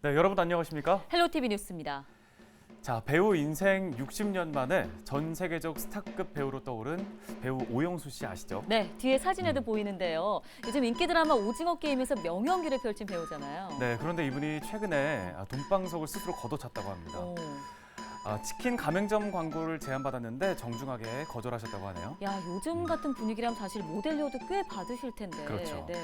네, 여러분 안녕하십니까? 헬로티비 뉴스입니다. 자, 배우 인생 60년 만에 전 세계적 스타급 배우로 떠오른 배우 오영수 씨 아시죠? 네, 뒤에 사진에도 보이는데요. 요즘 인기 드라마 오징어 게임에서 명연기를 펼친 배우잖아요. 네, 그런데 이분이 최근에 돈방석을 스스로 걷어찼다고 합니다. 오. 치킨 가맹점 광고를 제안받았는데 정중하게 거절하셨다고 하네요. 야, 요즘 같은 분위기라면 사실 모델료도 꽤 받으실 텐데. 그렇죠. 네.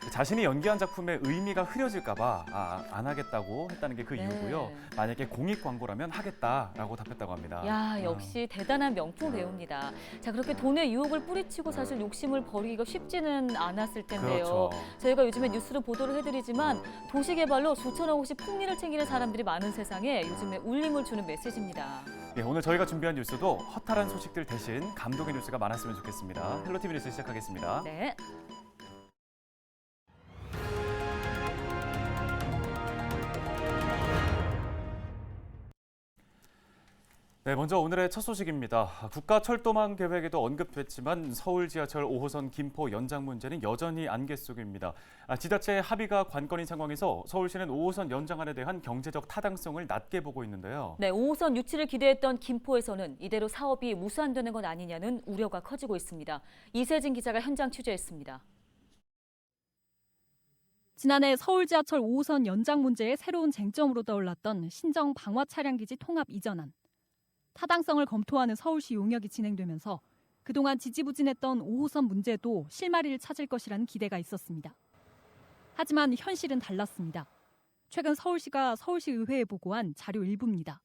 자신이 연기한 작품의 의미가 흐려질까 봐 안 하겠다고 했다는 게 그 네. 이유고요. 만약에 공익 광고라면 하겠다라고 답했다고 합니다. 야, 역시 대단한 명품 배우입니다. 자, 그렇게 돈의 유혹을 뿌리치고 사실 욕심을 버리기가 쉽지는 않았을 텐데요. 그렇죠. 저희가 요즘에 뉴스로 보도를 해드리지만 도시개발로 수천억씩 풍미를 챙기는 사람들이 많은 세상에 요즘에 울림을 주는 메시지입니다. 네, 오늘 저희가 준비한 뉴스도 허탈한 소식들 대신 감동의 뉴스가 많았으면 좋겠습니다. 헬로티비 뉴스 시작하겠습니다. 네. 네, 먼저 오늘의 첫 소식입니다. 국가철도망 계획에도 언급됐지만 서울 지하철 5호선 김포 연장 문제는 여전히 안개 속입니다. 지자체 합의가 관건인 상황에서 서울시는 5호선 연장안에 대한 경제적 타당성을 낮게 보고 있는데요. 네, 5호선 유치를 기대했던 김포에서는 이대로 사업이 무산되는 것 아니냐는 우려가 커지고 있습니다. 이세진 기자가 현장 취재했습니다. 지난해 서울 지하철 5호선 연장 문제의 새로운 쟁점으로 떠올랐던 신정 방화 차량기지 통합 이전안. 타당성을 검토하는 서울시 용역이 진행되면서 그동안 지지부진했던 5호선 문제도 실마리를 찾을 것이라는 기대가 있었습니다. 하지만 현실은 달랐습니다. 최근 서울시가 서울시의회에 보고한 자료 일부입니다.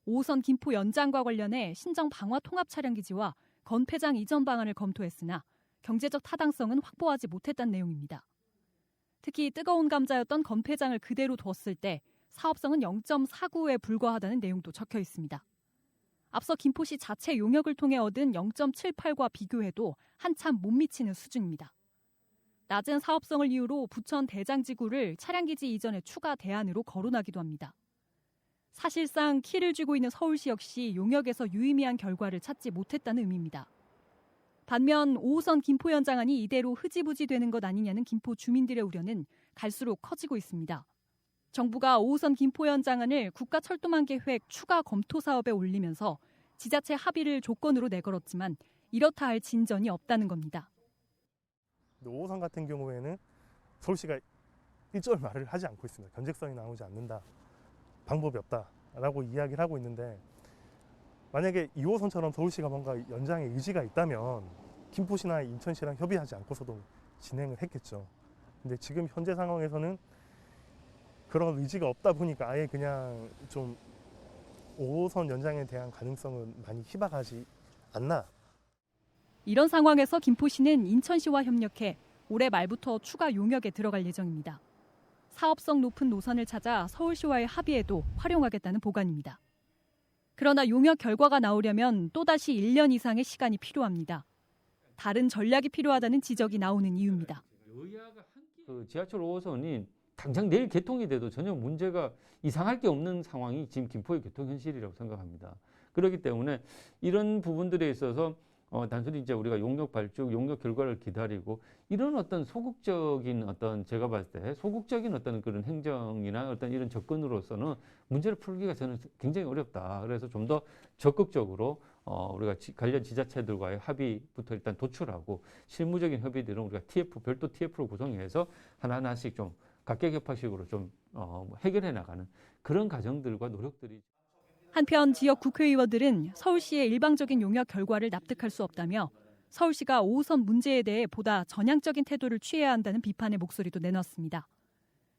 5호선 김포 연장과 관련해 신정 방화 통합 차량기지와 건폐장 이전 방안을 검토했으나 경제적 타당성은 확보하지 못했다는 내용입니다. 특히 뜨거운 감자였던 건폐장을 그대로 뒀을 때 사업성은 0.49에 불과하다는 내용도 적혀 있습니다. 앞서 김포시 자체 용역을 통해 얻은 0.78과 비교해도 한참 못 미치는 수준입니다. 낮은 사업성을 이유로 부천 대장지구를 차량기지 이전에 추가 대안으로 거론하기도 합니다. 사실상 키를 쥐고 있는 서울시 역시 용역에서 유의미한 결과를 찾지 못했다는 의미입니다. 반면 5호선 김포 연장안이 이대로 흐지부지 되는 것 아니냐는 김포 주민들의 우려는 갈수록 커지고 있습니다. 정부가 5호선 김포 연장안을 국가철도망 계획 추가 검토 사업에 올리면서 지자체 합의를 조건으로 내걸었지만 이렇다 할 진전이 없다는 겁니다. 5호선 같은 경우에는 서울시가 일절 말을 하지 않고 있습니다. 견적성이 나오지 않는다. 방법이 없다라고 이야기를 하고 있는데 만약에 2호선처럼 서울시가 뭔가 연장의 의지가 있다면 김포시나 인천시랑 협의하지 않고서도 진행을 했겠죠. 근데 지금 현재 상황에서는 그런 의지가 없다 보니까 아예 그냥 좀 5호선 연장에 대한 가능성은 많이 희박하지 않나. 이런 상황에서 김포시는 인천시와 협력해 올해 말부터 추가 용역에 들어갈 예정입니다. 사업성 높은 노선을 찾아 서울시와의 합의에도 활용하겠다는 보관입니다. 그러나 용역 결과가 나오려면 또다시 1년 이상의 시간이 필요합니다. 다른 전략이 필요하다는 지적이 나오는 이유입니다. 지하철 5호선이 당장 내일 개통이 돼도 전혀 문제가 이상할 게 없는 상황이 지금 김포의 교통 현실이라고 생각합니다. 그렇기 때문에 이런 부분들에 있어서 단순히 이제 우리가 용역 발주, 용역 결과를 기다리고 이런 어떤 소극적인 어떤 제가 봤을 때 소극적인 어떤 그런 행정이나 어떤 이런 접근으로서는 문제를 풀기가 저는 굉장히 어렵다. 그래서 좀 더 적극적으로 우리가 관련 지자체들과의 합의부터 일단 도출하고 실무적인 협의들은 우리가 별도 TF로 구성해서 하나하나씩 좀 각계격파식으로 좀 해결해 나가는 그런 과정들과 노력들이. 한편 지역 국회의원들은 서울시의 일방적인 용역 결과를 납득할 수 없다며 서울시가 5호선 문제에 대해 보다 전향적인 태도를 취해야 한다는 비판의 목소리도 내놨습니다.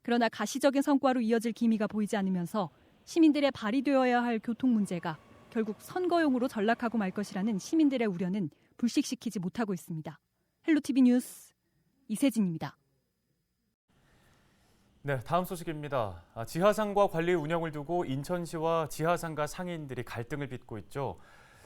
그러나 가시적인 성과로 이어질 기미가 보이지 않으면서 시민들의 발휘되어야 할 교통 문제가 결국 선거용으로 전락하고 말 것이라는 시민들의 우려는 불식시키지 못하고 있습니다. 헬로티비 뉴스 이세진입니다. 네, 다음 소식입니다. 지하상과 관리 운영을 두고 인천시와 지하상가 상인들이 갈등을 빚고 있죠.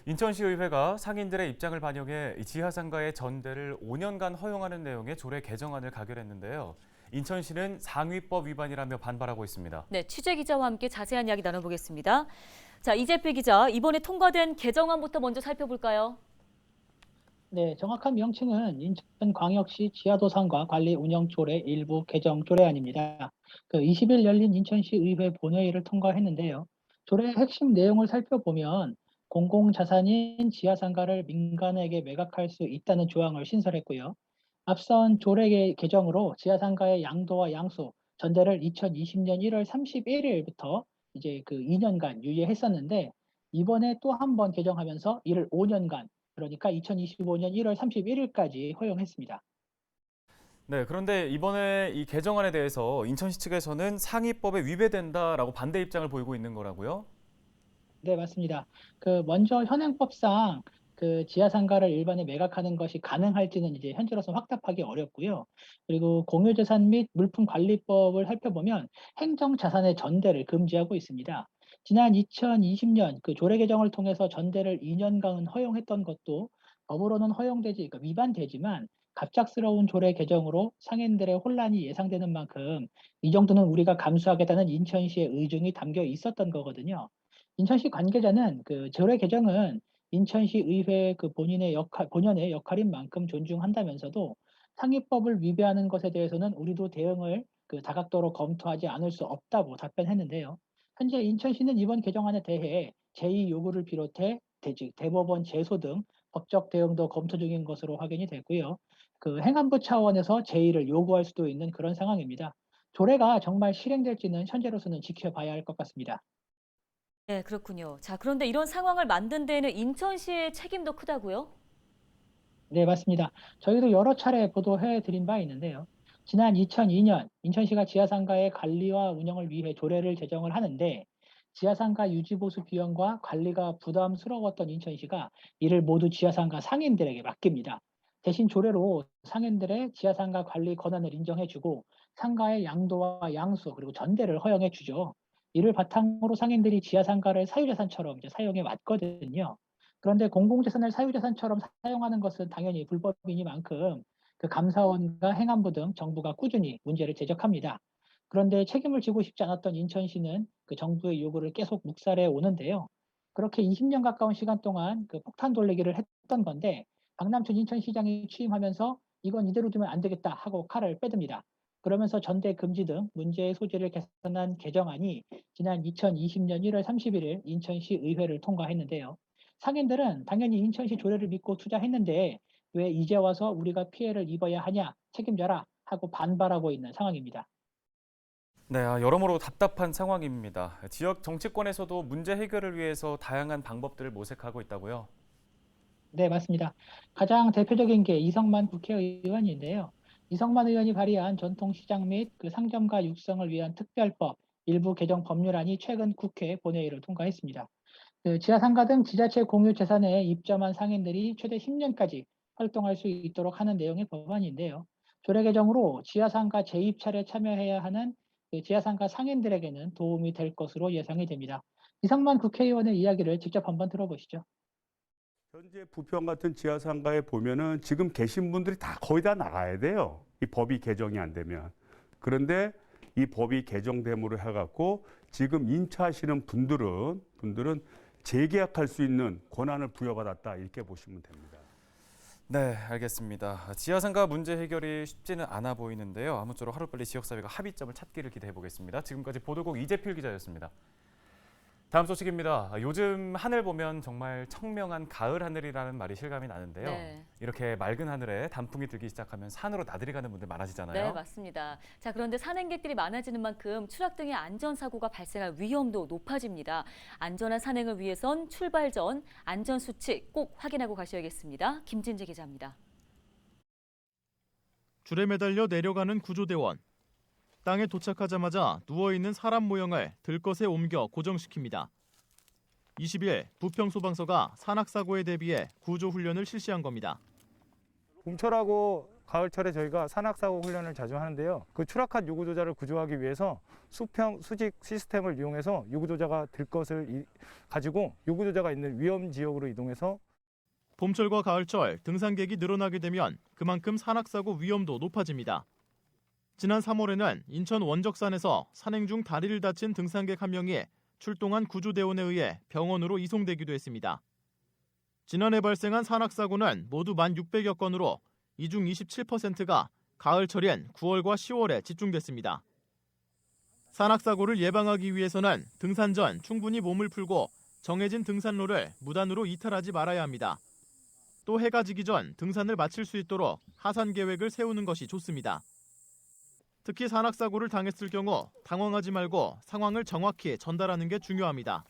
인천시의회가 상인들의 입장을 반영해 지하상가의 전대를 5년간 허용하는 내용의 조례 개정안을 가결했는데요. 인천시는 상위법 위반이라며 반발하고 있습니다. 네, 취재 기자와 함께 자세한 이야기 나눠보겠습니다. 자, 이재필 기자, 이번에 통과된 개정안부터 먼저 살펴볼까요? 네, 정확한 명칭은 인천광역시 지하도상과 관리 운영 조례 일부 개정 조례안입니다. 20일 열린 인천시 의회 본회의를 통과했는데요. 조례의 핵심 내용을 살펴보면 공공자산인 지하상가를 민간에게 매각할 수 있다는 조항을 신설했고요. 앞선 조례 개정으로 지하상가의 양도와 양수, 전대를 2020년 1월 31일부터 이제 2년간 유예했었는데 이번에 또 한 번 개정하면서 이를 5년간 그러니까 2025년 1월 31일까지 허용했습니다. 네, 그런데 이번에 이 개정안에 대해서 인천시 측에서는 상위법에 위배된다라고 반대 입장을 보이고 있는 거라고요? 네, 맞습니다. 먼저 현행법상 지하상가를 일반에 매각하는 것이 가능할지는 이제 현재로서는 확답하기 어렵고요. 그리고 공유재산 및 물품관리법을 살펴보면 행정자산의 전대를 금지하고 있습니다. 지난 2020년 조례 개정을 통해서 전대를 2년간 허용했던 것도 법으로는 위반되지만 갑작스러운 조례 개정으로 상인들의 혼란이 예상되는 만큼 이 정도는 우리가 감수하겠다는 인천시의 의중이 담겨 있었던 거거든요. 인천시 관계자는 조례 개정은 인천시 의회 본연의 역할인 만큼 존중한다면서도 상위법을 위배하는 것에 대해서는 우리도 대응을 다각도로 검토하지 않을 수 없다고 답변했는데요. 현재 인천시는 이번 개정안에 대해 제의 요구를 비롯해 대법원 제소 등 법적 대응도 검토 중인 것으로 확인이 됐고요. 행안부 차원에서 제의를 요구할 수도 있는 그런 상황입니다. 조례가 정말 실행될지는 현재로서는 지켜봐야 할 것 같습니다. 네, 그렇군요. 자, 그런데 이런 상황을 만든 데에는 인천시의 책임도 크다고요? 네, 맞습니다. 저희도 여러 차례 보도해 드린 바 있는데요. 지난 2002년 인천시가 지하상가의 관리와 운영을 위해 조례를 제정을 하는데 지하상가 유지보수 비용과 관리가 부담스러웠던 인천시가 이를 모두 지하상가 상인들에게 맡깁니다. 대신 조례로 상인들의 지하상가 관리 권한을 인정해주고 상가의 양도와 양수 그리고 전대를 허용해 주죠. 이를 바탕으로 상인들이 지하상가를 사유재산처럼 이제 사용해 왔거든요. 그런데 공공재산을 사유재산처럼 사용하는 것은 당연히 불법이니만큼 감사원과 행안부 등 정부가 꾸준히 문제를 지적합니다. 그런데 책임을 지고 싶지 않았던 인천시는 정부의 요구를 계속 묵살해 오는데요. 그렇게 20년 가까운 시간 동안 폭탄 돌리기를 했던 건데 박남춘 인천시장이 취임하면서 이건 이대로 두면 안 되겠다 하고 칼을 빼듭니다. 그러면서 전대 금지 등 문제의 소지를 개선한 개정안이 지난 2020년 1월 31일 인천시 의회를 통과했는데요. 상인들은 당연히 인천시 조례를 믿고 투자했는데 왜 이제 와서 우리가 피해를 입어야 하냐 책임져라 하고 반발하고 있는 상황입니다. 네, 여러모로 답답한 상황입니다. 지역 정치권에서도 문제 해결을 위해서 다양한 방법들을 모색하고 있다고요? 네, 맞습니다. 가장 대표적인 게 이성만 국회의원인데요. 이성만 의원이 발의한 전통시장 및 상점가 육성을 위한 특별법 일부 개정 법률안이 최근 국회 본회의를 통과했습니다. 지하상가 등 지자체 공유 재산에 입점한 상인들이 최대 10년까지 활동할 수 있도록 하는 내용의 법안인데요. 조례 개정으로 지하상가 재입찰에 참여해야 하는 지하상가 상인들에게는 도움이 될 것으로 예상이 됩니다. 이성만 국회의원의 이야기를 직접 한번 들어보시죠. 현재 부평 같은 지하상가에 보면은 지금 계신 분들이 다 거의 다 나가야 돼요. 이 법이 개정이 안 되면. 그런데 이 법이 개정됨으로 해갖고 지금 임차하시는 분들은 재계약할 수 있는 권한을 부여받았다 이렇게 보시면 됩니다. 네, 알겠습니다. 지하상가 문제 해결이 쉽지는 않아 보이는데요. 아무쪼록 하루빨리 지역사회가 합의점을 찾기를 기대해 보겠습니다. 지금까지 보도국 이재필 기자였습니다. 다음 소식입니다. 요즘 하늘 보면 정말 청명한 가을 하늘이라는 말이 실감이 나는데요. 네. 이렇게 맑은 하늘에 단풍이 들기 시작하면 산으로 나들이 가는 분들 많아지잖아요. 네, 맞습니다. 자, 그런데 산행객들이 많아지는 만큼 추락 등의 안전사고가 발생할 위험도 높아집니다. 안전한 산행을 위해선 출발 전 안전수칙 꼭 확인하고 가셔야겠습니다. 김진재 기자입니다. 줄에 매달려 내려가는 구조대원. 땅에 도착하자마자 누워있는 사람 모형을 들것에 옮겨 고정시킵니다. 20일 부평소방서가 산악사고에 대비해 구조훈련을 실시한 겁니다. 봄철하고 가을철에 저희가 산악사고 훈련을 자주 하는데요. 추락한 유구조자를 구조하기 위해서 수평 수직 시스템을 이용해서 유구조자가 들것을 가지고 유구조자가 있는 위험 지역으로 이동해서 봄철과 가을철 등산객이 늘어나게 되면 그만큼 산악사고 위험도 높아집니다. 지난 3월에는 인천 원적산에서 산행 중 다리를 다친 등산객 한 명이 출동한 구조대원에 의해 병원으로 이송되기도 했습니다. 지난해 발생한 산악사고는 모두 1,600여 건으로 이 중 27%가 가을철인 9월과 10월에 집중됐습니다. 산악사고를 예방하기 위해서는 등산 전 충분히 몸을 풀고 정해진 등산로를 무단으로 이탈하지 말아야 합니다. 또 해가 지기 전 등산을 마칠 수 있도록 하산 계획을 세우는 것이 좋습니다. 특히 산악사고를 당했을 경우 당황하지 말고 상황을 정확히 전달하는 게 중요합니다.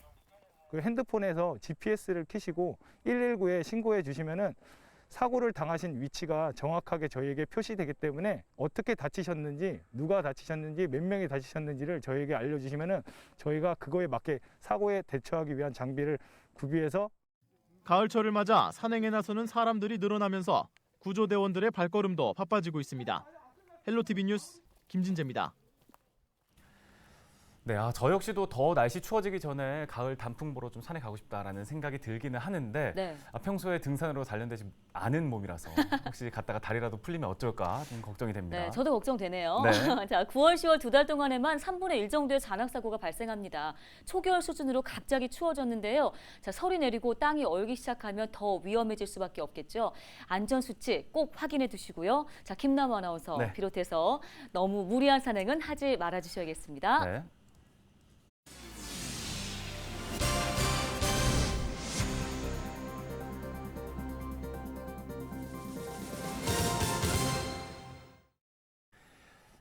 그 핸드폰에서 GPS를 켜시고 119에 신고해 주시면은 사고를 당하신 위치가 정확하게 저희에게 표시되기 때문에 어떻게 다치셨는지, 누가 다치셨는지, 몇 명이 다치셨는지를 저희에게 알려주시면은 저희가 그거에 맞게 사고에 대처하기 위한 장비를 구비해서 가을철을 맞아 산행에 나서는 사람들이 늘어나면서 구조대원들의 발걸음도 바빠지고 있습니다. 헬로티비 뉴스 김진재입니다. 네, 저 역시도 더 날씨 추워지기 전에 가을 단풍 보러 좀 산에 가고 싶다라는 생각이 들기는 하는데 네. 평소에 등산으로 단련되지 않은 몸이라서 혹시 갔다가 다리라도 풀리면 어쩔까 좀 걱정이 됩니다. 네, 저도 걱정되네요. 네. 자, 9월, 10월 2달 동안에만 3분의 1 정도의 잔악사고가 발생합니다. 초겨울 수준으로 갑자기 추워졌는데요. 자, 설이 내리고 땅이 얼기 시작하면 더 위험해질 수밖에 없겠죠. 안전수칙 꼭 확인해 두시고요. 자, 김남우 아나운서 네. 비롯해서 너무 무리한 산행은 하지 말아주셔야겠습니다. 네.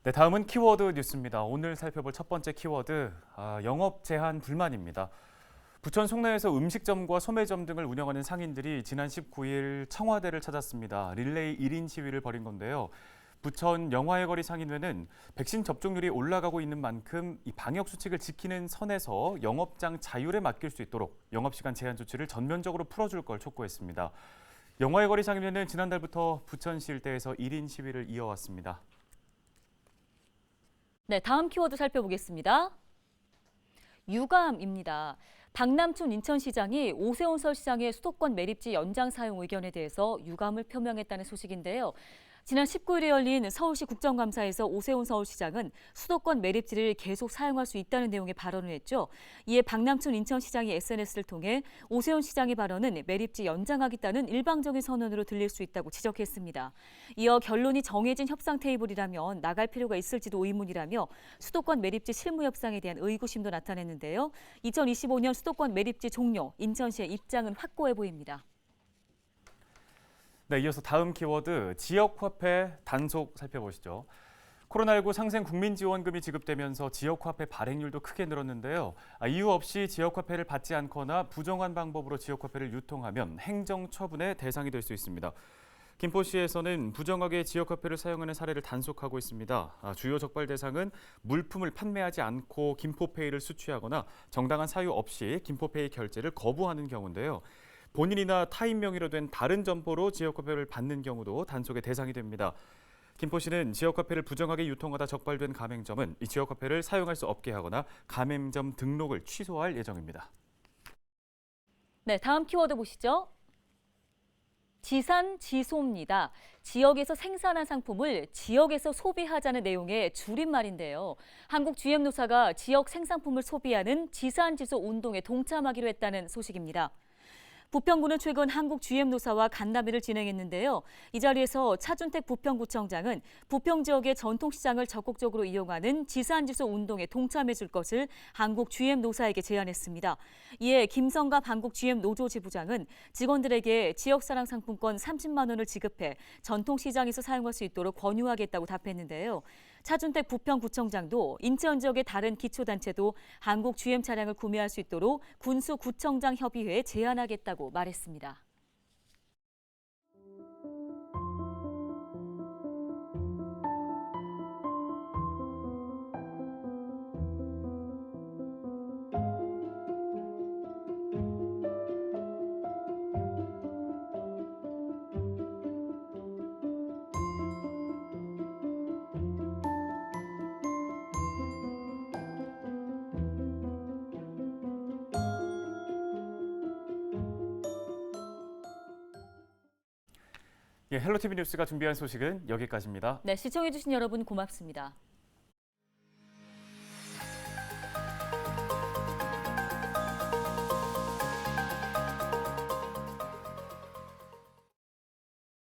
네, 다음은 키워드 뉴스입니다. 오늘 살펴볼 첫 번째 키워드, 영업 제한 불만입니다. 부천 송내에서 음식점과 소매점 등을 운영하는 상인들이 지난 19일 청와대를 찾았습니다. 릴레이 1인 시위를 벌인 건데요. 부천 영화의 거리 상인회는 백신 접종률이 올라가고 있는 만큼 이 방역 수칙을 지키는 선에서 영업장 자율에 맡길 수 있도록 영업시간 제한 조치를 전면적으로 풀어줄 걸 촉구했습니다. 영화의 거리 상인회는 지난달부터 부천시 일대에서 1인 시위를 이어왔습니다. 네, 다음 키워드 살펴보겠습니다. 유감입니다. 박남춘 인천시장이 오세훈 서울시장의 수도권 매립지 연장 사용 의견에 대해서 유감을 표명했다는 소식인데요. 지난 19일에 열린 서울시 국정감사에서 오세훈 서울시장은 수도권 매립지를 계속 사용할 수 있다는 내용의 발언을 했죠. 이에 박남춘 인천시장이 SNS를 통해 오세훈 시장의 발언은 매립지 연장하겠다는 일방적인 선언으로 들릴 수 있다고 지적했습니다. 이어 결론이 정해진 협상 테이블이라면 나갈 필요가 있을지도 의문이라며 수도권 매립지 실무 협상에 대한 의구심도 나타냈는데요. 2025년 수도권 매립지 종료, 인천시의 입장은 확고해 보입니다. 네, 이어서 다음 키워드 지역화폐 단속 살펴보시죠. 코로나19 상생 국민지원금이 지급되면서 지역화폐 발행률도 크게 늘었는데요. 이유 없이 지역화폐를 받지 않거나 부정한 방법으로 지역화폐를 유통하면 행정처분의 대상이 될 수 있습니다. 김포시에서는 부정하게 지역화폐를 사용하는 사례를 단속하고 있습니다. 주요 적발 대상은 물품을 판매하지 않고 김포페이를 수취하거나 정당한 사유 없이 김포페이 결제를 거부하는 경우인데요. 본인이나 타인 명의로 된 다른 점포로 지역화폐를 받는 경우도 단속의 대상이 됩니다. 김포시는 지역화폐를 부정하게 유통하다 적발된 가맹점은 이 지역화폐를 사용할 수 없게 하거나 가맹점 등록을 취소할 예정입니다. 네, 다음 키워드 보시죠. 지산지소입니다. 지역에서 생산한 상품을 지역에서 소비하자는 내용의 줄임말인데요. 한국 GM노사가 지역 생산품을 소비하는 지산지소 운동에 동참하기로 했다는 소식입니다. 부평구는 최근 한국 GM노사와 간담회를 진행했는데요. 이 자리에서 차준택 부평구청장은 부평 지역의 전통시장을 적극적으로 이용하는 지산지소 운동에 동참해 줄 것을 한국 GM노사에게 제안했습니다. 이에 김성갑 한국 GM노조 지부장은 직원들에게 지역사랑 상품권 30만 원을 지급해 전통시장에서 사용할 수 있도록 권유하겠다고 답했는데요. 차준택 부평구청장도 인천 지역의 다른 기초단체도 한국 GM 차량을 구매할 수 있도록 군수구청장 협의회에 제안하겠다고 말했습니다. 헬로티비 뉴스가 준비한 소식은 여기까지입니다. 네, 시청해주신 여러분 고맙습니다.